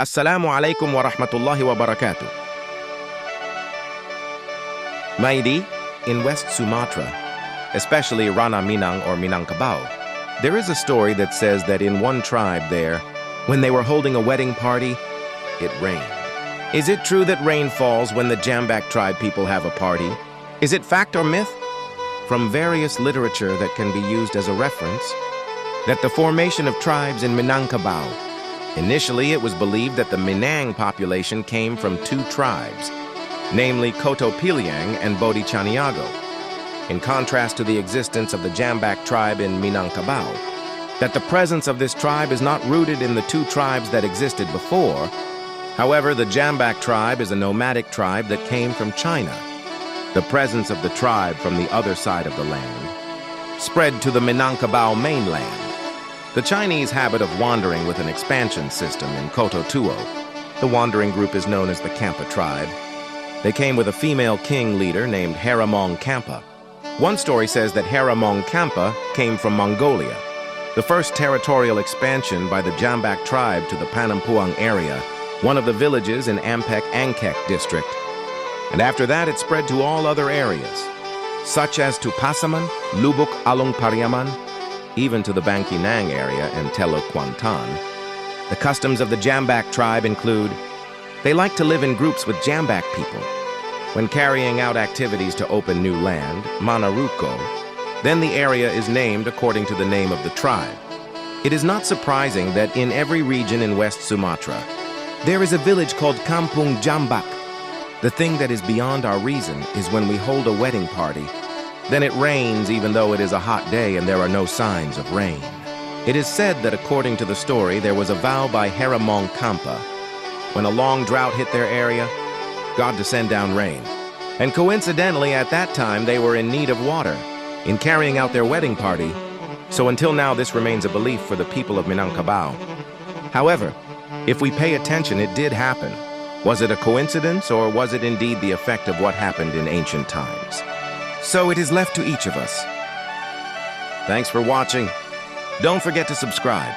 Assalamu alaikum wa rahmatullahi wa barakatuh. Maidi, in West Sumatra, especially Ranah Minang or Minangkabau, there is a story that says that in one tribe there, when they were holding a wedding party, it rained. Is it true that rain falls when the Jambak tribe people have a party? Is it fact or myth? From various literature that can be used as a reference, that the formation of tribes in Minangkabau. Initially, it was believed that the Minang population came from two tribes, namely Koto Piliang and Bodi Chaniago, in contrast to the existence of the Jambak tribe in Minangkabau, that the presence of this tribe is not rooted in the two tribes that existed before. However, the Jambak tribe is a nomadic tribe that came from China. The presence of the tribe from the other side of the land spread to the Minangkabau mainland. The Chinese habit of wandering with an expansion system in Koto Tuo. The wandering group is known as the Kampa tribe. They came with a female king leader named Haramong Kampa. One story says that Haramong Kampa came from Mongolia, the first territorial expansion by the Jambak tribe to the Panampuang area, one of the villages in Ampek-Angkek district. And after that, it spread to all other areas, such as to Pasaman, Lubuk Alung Pariaman, even to the Bangkinang area and Teluk Kuantan. The customs of the Jambak tribe include, they like to live in groups with Jambak people. When carrying out activities to open new land, Manaruko, then the area is named according to the name of the tribe. It is not surprising that in every region in West Sumatra, there is a village called Kampung Jambak. The thing that is beyond our reason is when we hold a wedding party, then it rains even though it is a hot day and there are no signs of rain. It is said that according to the story, there was a vow by Haramong Kampa. When a long drought hit their area, God to send down rain. And coincidentally, at that time, they were in need of water in carrying out their wedding party. So until now, this remains a belief for the people of Minangkabau. However, if we pay attention, it did happen. Was it a coincidence, or was it indeed the effect of what happened in ancient times? So it is left to each of us. Thanks for watching. Don't forget to subscribe.